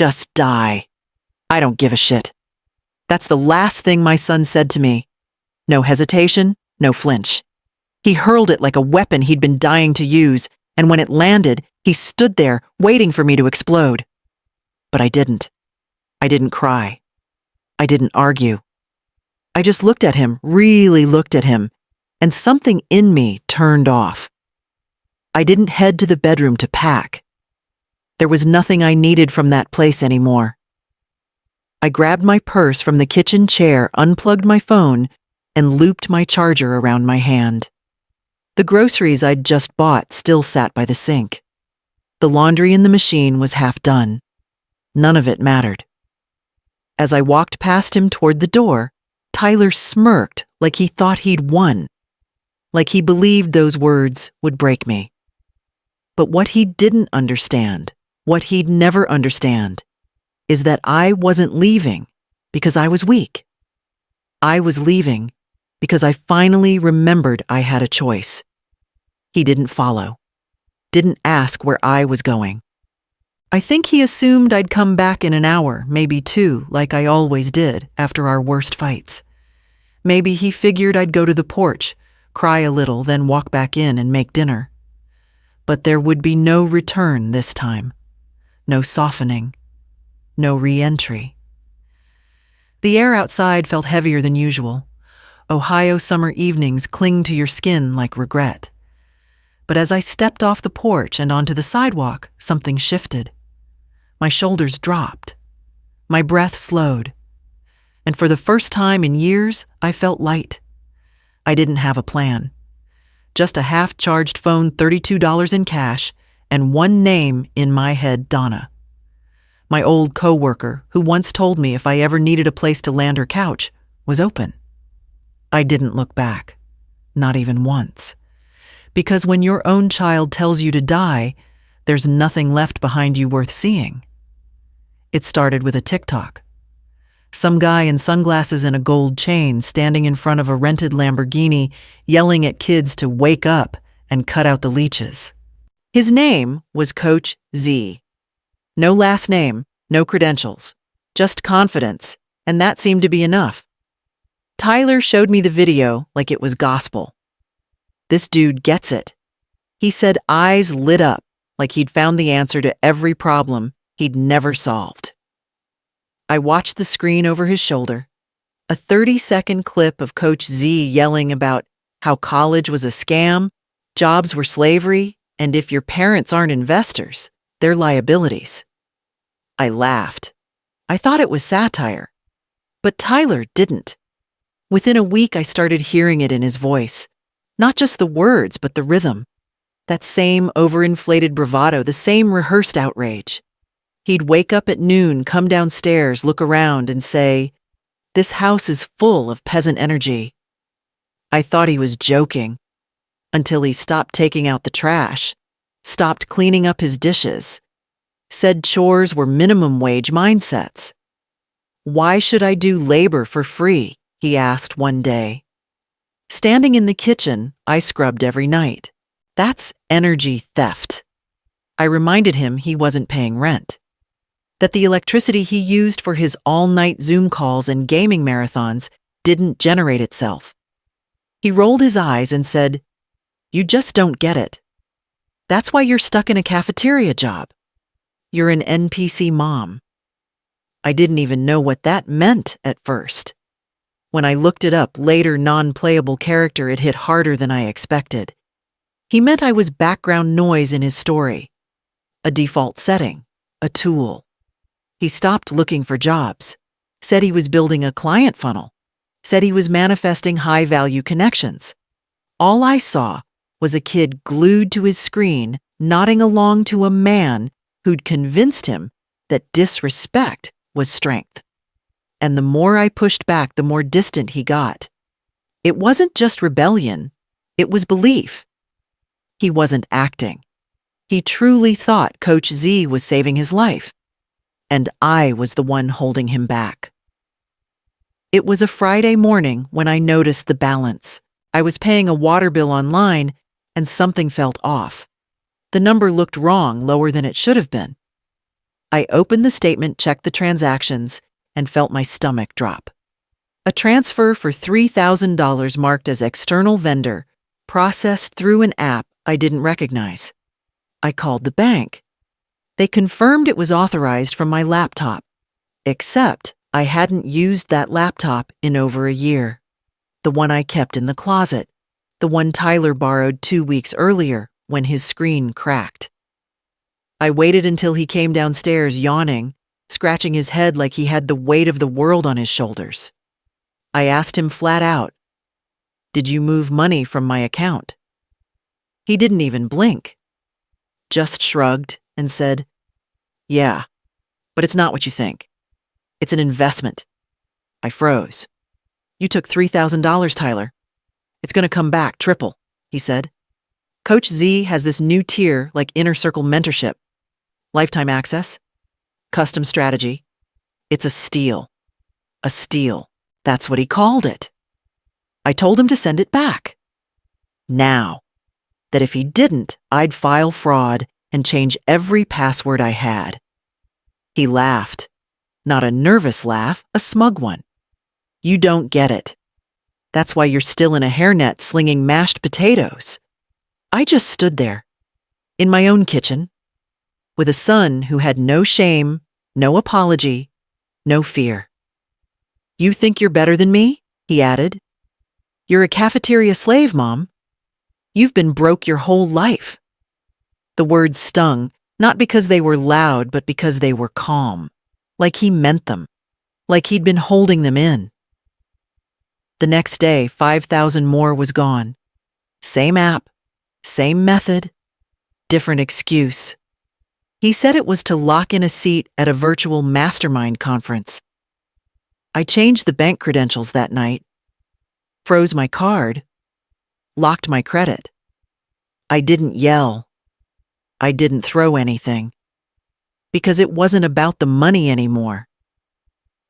Just die. I don't give a shit. That's the last thing my son said to me. No hesitation, no flinch. He hurled it like a weapon he'd been dying to use, and when it landed, he stood there waiting for me to explode. But I didn't. I didn't cry. I didn't argue. I just looked at him, really looked at him, and something in me turned off. I didn't head to the bedroom to pack. There was nothing I needed from that place anymore. I grabbed my purse from the kitchen chair, unplugged my phone, and looped my charger around my hand. The groceries I'd just bought still sat by the sink. The laundry in the machine was half done. None of it mattered. As I walked past him toward the door, Tyler smirked like he thought he'd won, like he believed those words would break me. But what he didn't understand, what he'd never understand, is that I wasn't leaving because I was weak. I was leaving because I finally remembered I had a choice. He didn't follow, didn't ask where I was going. I think he assumed I'd come back in an hour, maybe two, like I always did after our worst fights. Maybe he figured I'd go to the porch, cry a little, then walk back in and make dinner. But there would be no return this time, no softening, no re-entry. The air outside felt heavier than usual. Ohio summer evenings cling to your skin like regret. But as I stepped off the porch and onto the sidewalk, something shifted. My shoulders dropped. My breath slowed. And for the first time in years, I felt light. I didn't have a plan. Just a half-charged phone, $32 in cash, and one name in my head, Donna. My old coworker, who once told me if I ever needed a place to land her couch, was open. I didn't look back, not even once. Because when your own child tells you to die, there's nothing left behind you worth seeing. It started with a TikTok. Some guy in sunglasses and a gold chain standing in front of a rented Lamborghini yelling at kids to wake up and cut out the leeches. His name was Coach Z. No last name, no credentials, just confidence, and that seemed to be enough. Tyler showed me the video like it was gospel. This dude gets it. He said eyes lit up like he'd found the answer to every problem he'd never solved. I watched the screen over his shoulder, a 30-second clip of Coach Z yelling about how college was a scam, jobs were slavery, and if your parents aren't investors, they're liabilities. I laughed. I thought it was satire. But Tyler didn't. Within a week, I started hearing it in his voice. Not just the words, but the rhythm. That same overinflated bravado, the same rehearsed outrage. He'd wake up at noon, come downstairs, look around, and say, "This house is full of peasant energy." I thought he was joking, until he stopped taking out the trash, stopped cleaning up his dishes, said chores were minimum wage mindsets. "Why should I do labor for free?" he asked one day. Standing in the kitchen, I scrubbed every night. That's energy theft. I reminded him he wasn't paying rent, that the electricity he used for his all-night Zoom calls and gaming marathons didn't generate itself. He rolled his eyes and said, "You just don't get it. That's why you're stuck in a cafeteria job. You're an NPC mom." I didn't even know what that meant at first. When I looked it up, later non-playable character, it hit harder than I expected. He meant I was background noise in his story, a default setting, a tool. He stopped looking for jobs, said he was building a client funnel, said he was manifesting high-value connections. All I saw was a kid glued to his screen, nodding along to a man who'd convinced him that disrespect was strength. And the more I pushed back, the more distant he got. It wasn't just rebellion, it was belief. He wasn't acting. He truly thought Coach Z was saving his life, and I was the one holding him back. It was a Friday morning when I noticed the balance. I was paying a water bill online, and something felt off. The number looked wrong, lower than it should have been. I opened the statement, checked the transactions, and felt my stomach drop. A transfer for $3,000 marked as external vendor, processed through an app I didn't recognize. I called the bank. They confirmed it was authorized from my laptop, except I hadn't used that laptop in over a year. The one I kept in the closet, the one Tyler borrowed 2 weeks earlier when his screen cracked. I waited until he came downstairs yawning, scratching his head like he had the weight of the world on his shoulders. I asked him flat out, "Did you move money from my account?" He didn't even blink, just shrugged and said, "Yeah, but it's not what you think. It's an investment." I froze. "You took $3,000, Tyler. It's going to come back triple," he said. "Coach Z has this new tier like Inner Circle mentorship. Lifetime access, custom strategy. It's a steal. A steal. That's what he called it." I told him to send it back. Now. That if he didn't, I'd file fraud and change every password I had. He laughed. Not a nervous laugh, a smug one. "You don't get it. That's why you're still in a hairnet slinging mashed potatoes." I just stood there, in my own kitchen, with a son who had no shame, no apology, no fear. "You think you're better than me?" he added. "You're a cafeteria slave, Mom. You've been broke your whole life." The words stung, not because they were loud, but because they were calm, like he meant them, like he'd been holding them in. The next day, 5,000 more was gone. Same app, same method, different excuse. He said it was to lock in a seat at a virtual mastermind conference. I changed the bank credentials that night, froze my card, locked my credit. I didn't yell. I didn't throw anything. Because it wasn't about the money anymore.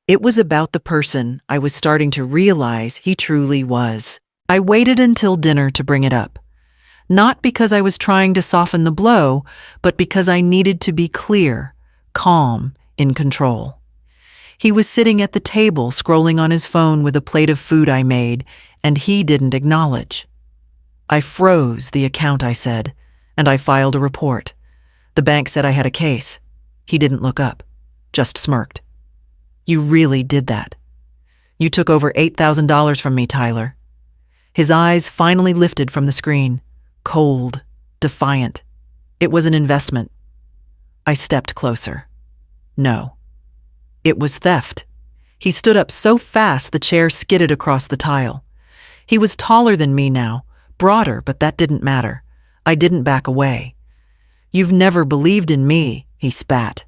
It was about the person I was starting to realize he truly was. I waited until dinner to bring it up. Not because I was trying to soften the blow, but because I needed to be clear, calm, in control. He was sitting at the table scrolling on his phone with a plate of food I made, and he didn't acknowledge. I froze the account, I said, and I filed a report. The bank said I had a case. He didn't look up, just smirked. "You really did that. You took over $8,000 from me, Tyler." His eyes finally lifted from the screen, cold, defiant. It was an investment. I stepped closer. No. It was theft. He stood up so fast the chair skidded across the tile. He was taller than me now, broader, but that didn't matter. I didn't back away. "You've never believed in me," he spat.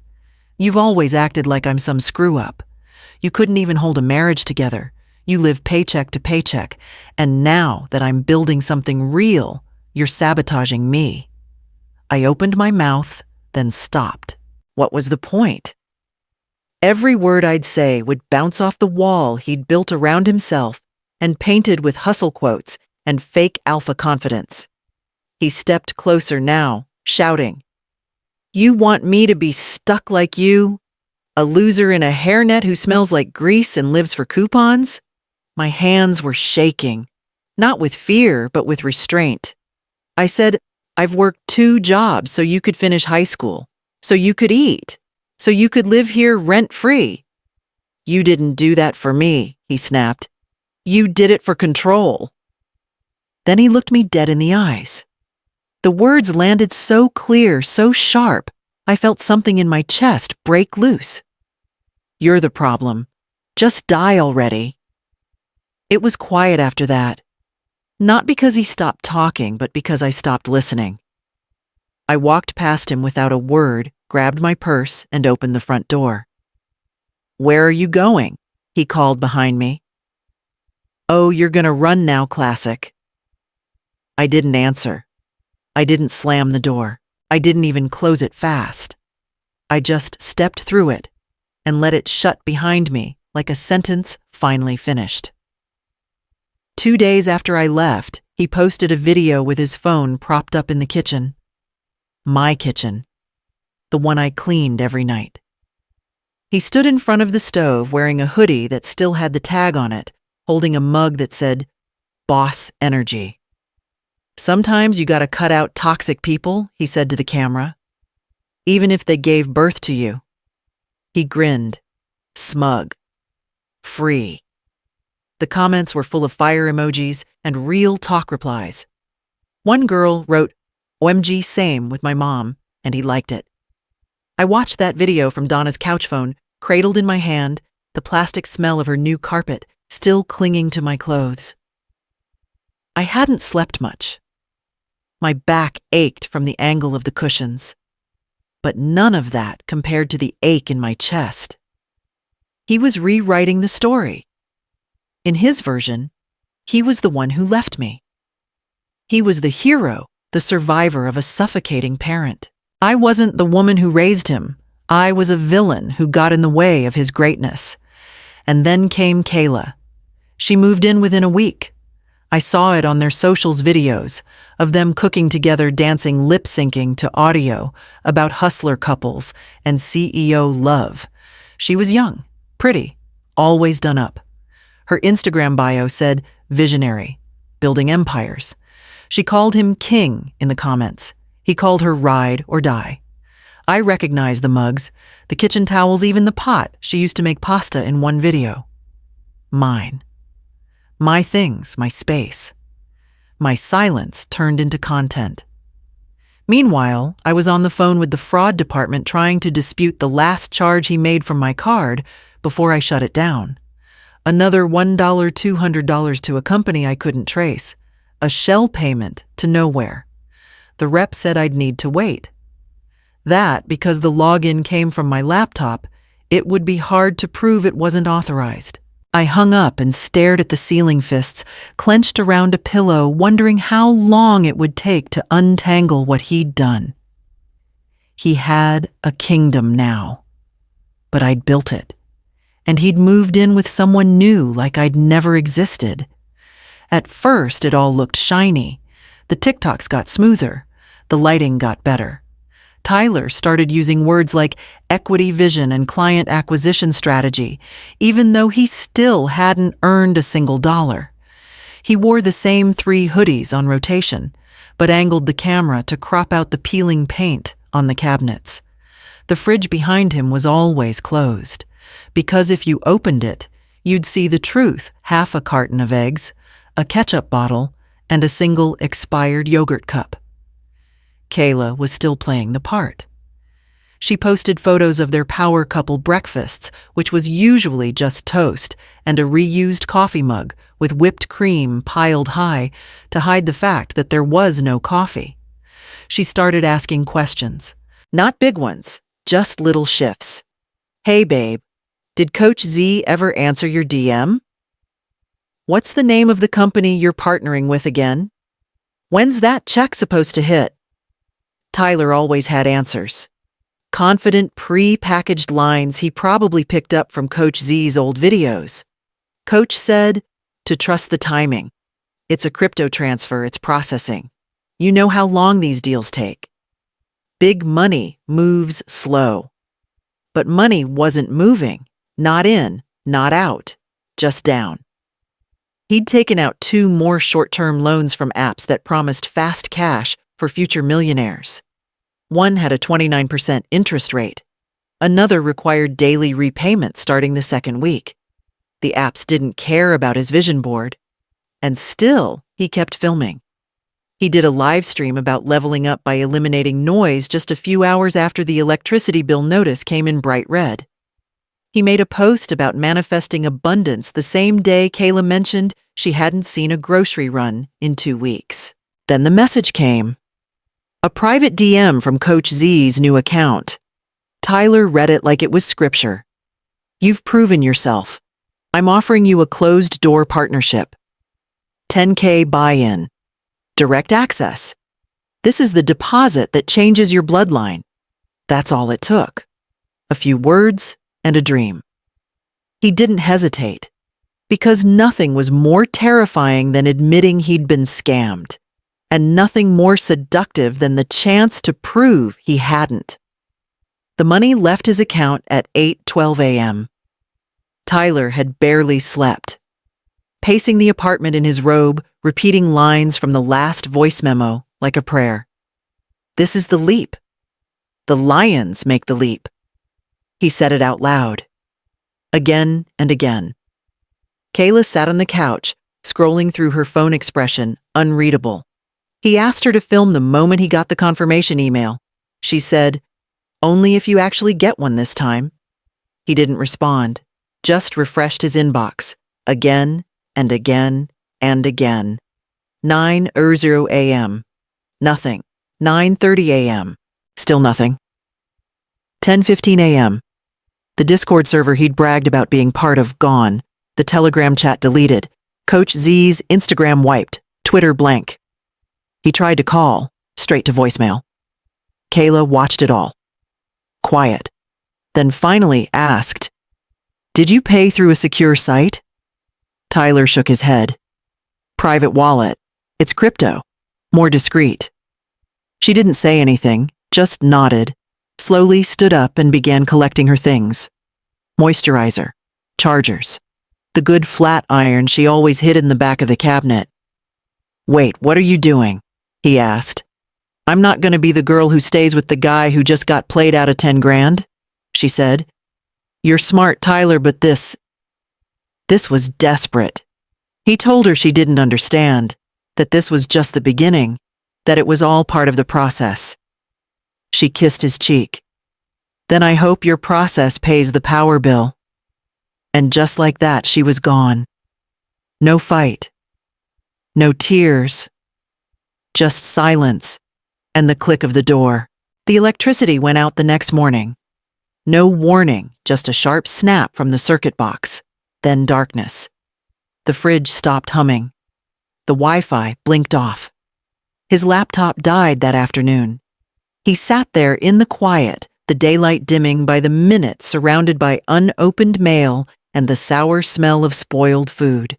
"You've always acted like I'm some screw-up. You couldn't even hold a marriage together. You live paycheck to paycheck. And now that I'm building something real, you're sabotaging me." I opened my mouth, then stopped. What was the point? Every word I'd say would bounce off the wall he'd built around himself and painted with hustle quotes and fake alpha confidence. He stepped closer now, shouting, "You want me to be stuck like you? A loser in a hairnet who smells like grease and lives for coupons?" My hands were shaking, not with fear, but with restraint. I said, "I've worked 2 jobs so you could finish high school, so you could eat, so you could live here rent-free." "You didn't do that for me," he snapped. "You did it for control." Then he looked me dead in the eyes. The words landed so clear, so sharp, I felt something in my chest break loose. "You're the problem. Just die already." It was quiet after that. Not because he stopped talking, but because I stopped listening. I walked past him without a word, grabbed my purse, and opened the front door. "Where are you going?" he called behind me. "Oh, you're gonna run now, classic." I didn't answer. I didn't slam the door. I didn't even close it fast. I just stepped through it and let it shut behind me like a sentence finally finished. 2 days after I left, he posted a video with his phone propped up in the kitchen. My kitchen. The one I cleaned every night. He stood in front of the stove wearing a hoodie that still had the tag on it, holding a mug that said, Boss Energy. Sometimes you gotta cut out toxic people, he said to the camera, even if they gave birth to you. He grinned, smug, free. The comments were full of fire emojis and real talk replies. One girl wrote, OMG same with my mom, and he liked it. I watched that video from Donna's couch phone, cradled in my hand, the plastic smell of her new carpet still clinging to my clothes. I hadn't slept much. My back ached from the angle of the cushions, but none of that compared to the ache in my chest. He was rewriting the story. In his version, he was the one who left me. He was the hero, the survivor of a suffocating parent. I wasn't the woman who raised him. I was a villain who got in the way of his greatness. And then came Kayla. She moved in within a week. I saw it on their socials videos of them cooking together, dancing, lip-syncing to audio about hustler couples and CEO love. She was young, pretty, always done up. Her Instagram bio said, visionary, building empires. She called him king in the comments. He called her ride or die. I recognized the mugs, the kitchen towels, even the pot she used to make pasta in one video. Mine. My things, my space. My silence turned into content. Meanwhile, I was on the phone with the fraud department trying to dispute the last charge he made from my card before I shut it down. Another $1, $200 to a company I couldn't trace. A shell payment to nowhere. The rep said I'd need to wait. That, because the login came from my laptop, it would be hard to prove it wasn't authorized. I hung up and stared at the ceiling fists, clenched around a pillow, wondering how long it would take to untangle what he'd done. He had a kingdom now, but I'd built it, and he'd moved in with someone new like I'd never existed. At first, it all looked shiny. The TikToks got smoother. The lighting got better. Tyler started using words like equity vision and client acquisition strategy, even though he still hadn't earned a single dollar. He wore the same 3 hoodies on rotation, but angled the camera to crop out the peeling paint on the cabinets. The fridge behind him was always closed, because if you opened it, you'd see the truth: half a carton of eggs, a ketchup bottle, and a single expired yogurt cup. Kayla was still playing the part. She posted photos of their power couple breakfasts, which was usually just toast and a reused coffee mug with whipped cream piled high to hide the fact that there was no coffee. She started asking questions. Not big ones, just little shifts. Hey babe, did Coach Z ever answer your DM? What's the name of the company you're partnering with again? When's that check supposed to hit? Tyler always had answers. Confident, pre-packaged lines he probably picked up from Coach Z's old videos. Coach said, to trust the timing. It's a crypto transfer, it's processing. You know how long these deals take. Big money moves slow. But money wasn't moving. Not in, not out, just down. He'd taken out 2 more short-term loans from apps that promised fast cash for future millionaires. One had a 29% interest rate. Another required daily repayment starting the 2nd week. The apps didn't care about his vision board. And still, he kept filming. He did a live stream about leveling up by eliminating noise just a few hours after the electricity bill notice came in bright red. He made a post about manifesting abundance the same day Kayla mentioned she hadn't seen a grocery run in 2 weeks. Then the message came. A private DM from Coach Z's new account. Tyler read it like it was scripture. You've proven yourself. I'm offering you a closed-door partnership. 10K buy-in. Direct access. This is the deposit that changes your bloodline. That's all it took. A few words and a dream. He didn't hesitate, because nothing was more terrifying than admitting he'd been scammed, and nothing more seductive than the chance to prove he hadn't. The money left his account at 8:12 a.m. Tyler had barely slept. Pacing the apartment in his robe, repeating lines from the last voice memo like a prayer. This is the leap. The lions make the leap. He said it out loud. Again and again. Kayla sat on the couch, scrolling through her phone expression, unreadable. He asked her to film the moment he got the confirmation email. She said, "Only if you actually get one this time." He didn't respond, just refreshed his inbox, again and again and again. 9:00 a.m. Nothing. 9:30 a.m. Still nothing. 10:15 a.m. The Discord server he'd bragged about being part of gone. The Telegram chat deleted. Coach Z's Instagram wiped. Twitter blank. He tried to call, straight to voicemail. Kayla watched it all. Quiet. Then finally asked, "Did you pay through a secure site?" Tyler shook his head. "Private wallet. It's crypto. More discreet." She didn't say anything, just nodded, slowly stood up and began collecting her things. Moisturizer, chargers, the good flat iron she always hid in the back of the cabinet. "Wait, what are you doing?" he asked. "I'm not going to be the girl who stays with the guy who just got played out of 10 grand, she said. "You're smart, Tyler, but this was desperate." He told her she didn't understand, that this was just the beginning, that it was all part of the process. She kissed his cheek. "Then I hope your process pays the power bill." And just like that, she was gone. No fight. No tears. Just silence and the click of the door. The electricity went out the next morning. No warning, just a sharp snap from the circuit box, then darkness. The fridge stopped humming. The Wi-Fi blinked off. His laptop died that afternoon. He sat there in the quiet, the daylight dimming by the minute, surrounded by unopened mail and the sour smell of spoiled food.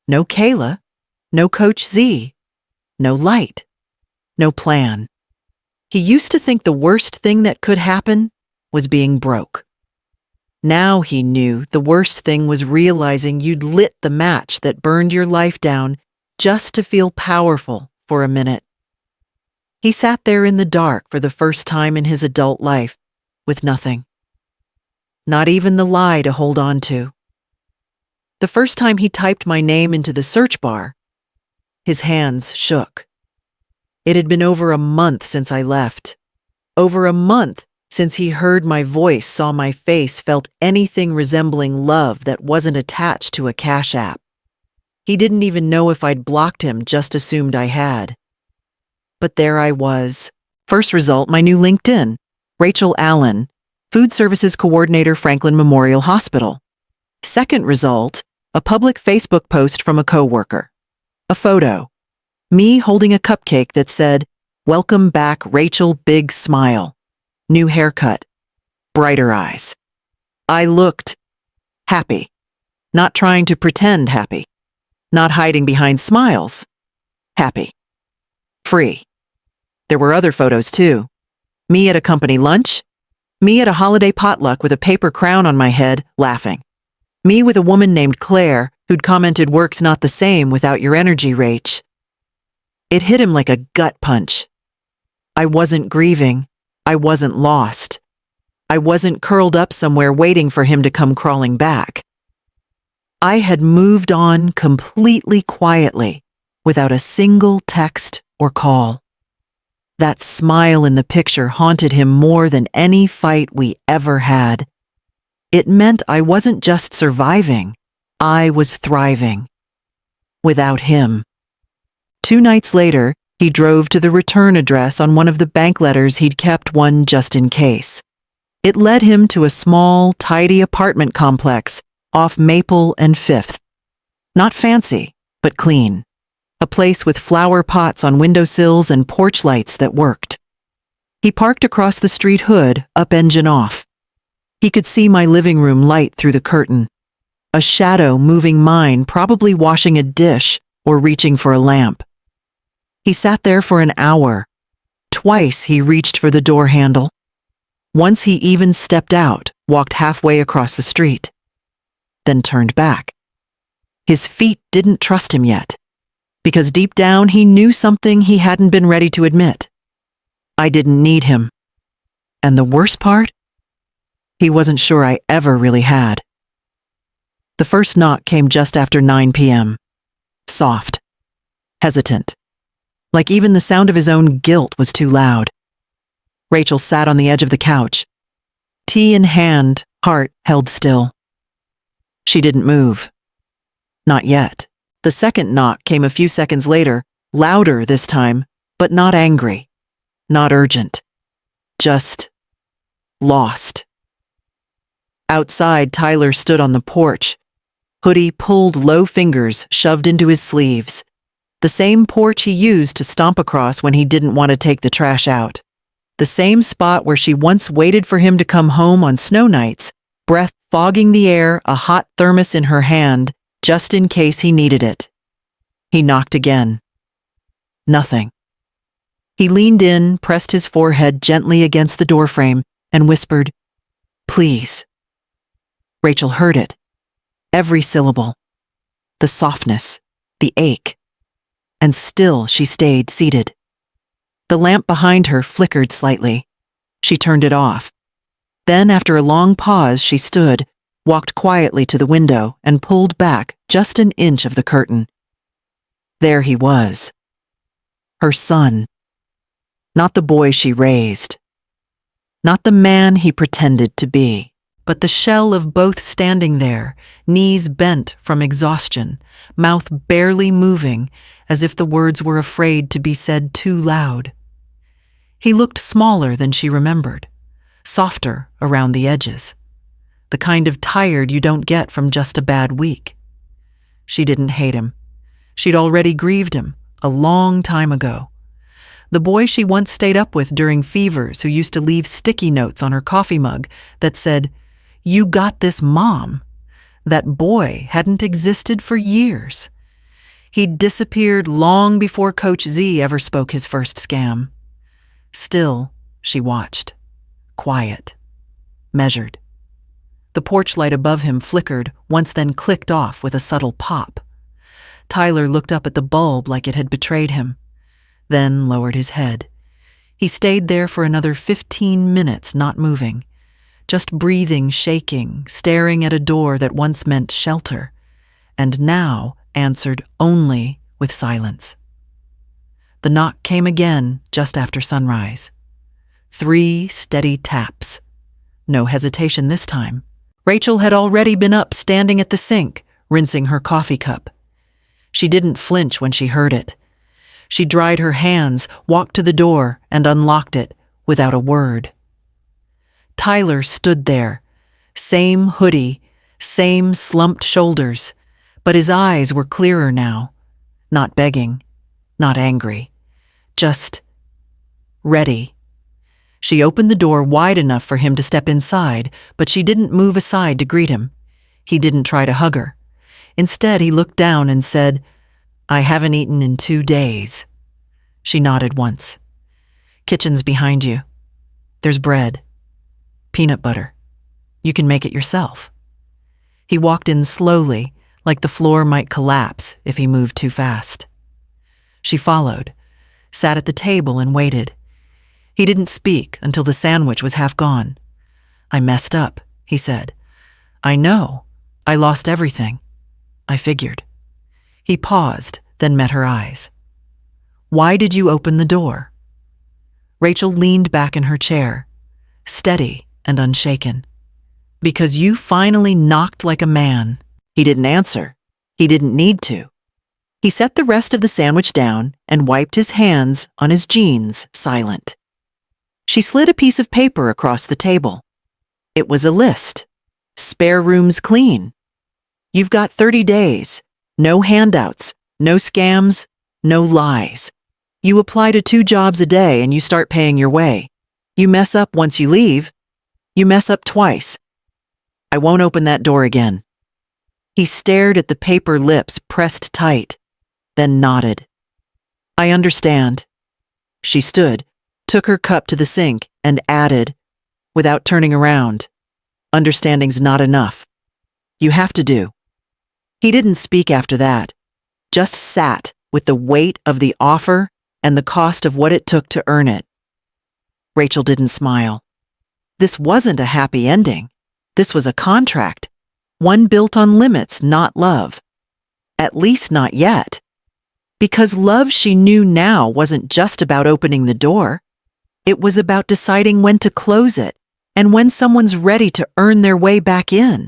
No Kayla, no Coach Z, no light, no plan. He used to think the worst thing that could happen was being broke. Now he knew the worst thing was realizing you'd lit the match that burned your life down just to feel powerful for a minute. He sat there in the dark for the first time in his adult life, with nothing. Not even the lie to hold on to. The first time he typed my name into the search bar, his hands shook. It had been over a month since I left. Over a month since he heard my voice, saw my face, felt anything resembling love that wasn't attached to a Cash App. He didn't even know if I'd blocked him, just assumed I had. But there I was. First result, my new LinkedIn. Rachel Allen, Food Services Coordinator, Franklin Memorial Hospital. Second result, a public Facebook post from a coworker. A photo. Me holding a cupcake that said, "Welcome back, Rachel, big smile." New haircut. Brighter eyes. I looked happy. Not trying to pretend happy. Not hiding behind smiles. Happy. Free. There were other photos too. Me at a company lunch. Me at a holiday potluck with a paper crown on my head, laughing. Me with a woman named Claire who'd commented, "Work's not the same without your energy, Rach." It hit him like a gut punch. I wasn't grieving. I wasn't lost. I wasn't curled up somewhere waiting for him to come crawling back. I had moved on completely quietly, without a single text or call. That smile in the picture haunted him more than any fight we ever had. It meant I wasn't just surviving, I was thriving. Without him. 2 nights later, he drove to the return address on one of the bank letters he'd kept, one just in case. It led him to a small, tidy apartment complex off Maple and 5th. Not fancy, but clean. A place with flower pots on windowsills and porch lights that worked. He parked across the street, hood up, engine off. He could see my living room light through the curtain. A shadow moving mine, probably washing a dish or reaching for a lamp. He sat there for an hour. Twice he reached for the door handle. Once he even stepped out, walked halfway across the street, then turned back. His feet didn't trust him yet, because deep down he knew something he hadn't been ready to admit. I didn't need him. And the worst part? He wasn't sure I ever really had. The first knock came just after 9 p.m. Soft, hesitant, like even the sound of his own guilt was too loud. Rachel sat on the edge of the couch, tea in hand, heart held still. She didn't move. Not yet. The second knock came a few seconds later, louder this time, but not angry, not urgent, just lost. Outside, Tyler stood on the porch, hoodie pulled low fingers shoved into his sleeves, the same porch he used to stomp across when he didn't want to take the trash out. The same spot where she once waited for him to come home on snow nights, breath fogging the air, a hot thermos in her hand, just in case he needed it. He knocked again. Nothing. He leaned in, pressed his forehead gently against the doorframe, and whispered, "Please." Rachel heard it. Every syllable. The softness, the ache. And still she stayed seated. The lamp behind her flickered slightly. She turned it off. Then, after a long pause, she stood, walked quietly to the window, and pulled back just an inch of the curtain. There he was. Her son. Not the boy she raised. Not the man he pretended to be, but the shell of both standing there, knees bent from exhaustion, mouth barely moving, as if the words were afraid to be said too loud. He looked smaller than she remembered, softer around the edges, the kind of tired you don't get from just a bad week. She didn't hate him. She'd already grieved him, a long time ago. The boy she once stayed up with during fevers, who used to leave sticky notes on her coffee mug that said, "You got this, Mom." That boy hadn't existed for years. He'd disappeared long before Coach Z ever spoke his first scam. Still, she watched. Quiet. Measured. The porch light above him flickered, once then clicked off with a subtle pop. Tyler looked up at the bulb like it had betrayed him, then lowered his head. He stayed there for another 15 minutes, not moving, just breathing, shaking, staring at a door that once meant shelter, and now answered only with silence. The knock came again just after sunrise. 3 steady taps. No hesitation this time. Rachel had already been up, standing at the sink, rinsing her coffee cup. She didn't flinch when she heard it. She dried her hands, walked to the door, and unlocked it without a word. Tyler stood there, same hoodie, same slumped shoulders, but his eyes were clearer now, not begging, not angry, just ready. She opened the door wide enough for him to step inside, but she didn't move aside to greet him. He didn't try to hug her. Instead, he looked down and said, "I haven't eaten in 2 days." She nodded once. "Kitchen's behind you. There's bread. Peanut butter. You can make it yourself." He walked in slowly, like the floor might collapse if he moved too fast. She followed, sat at the table and waited. He didn't speak until the sandwich was half gone. "I messed up," he said. "I know. I lost everything. I figured." He paused, then met her eyes. "Why did you open the door?" Rachel leaned back in her chair, steady and unshaken. "Because you finally knocked like a man." He didn't answer. He didn't need to. He set the rest of the sandwich down and wiped his hands on his jeans, silent. She slid a piece of paper across the table. It was a list. "Spare rooms clean. You've got 30 days. No handouts, no scams, no lies. You apply to 2 jobs a day and you start paying your way. You mess up once you leave. You mess up twice. I won't open that door again." He stared at the paper lips pressed tight, then nodded. "I understand." She stood, took her cup to the sink, and added, without turning around. Understanding's not enough. You have to do. He didn't speak after that, just sat with the weight of the offer and the cost of what it took to earn it. Rachel didn't smile. This wasn't a happy ending. This was a contract, one built on limits, not love. At least not yet. Because love, she knew now, wasn't just about opening the door. It was about deciding when to close it and when someone's ready to earn their way back in.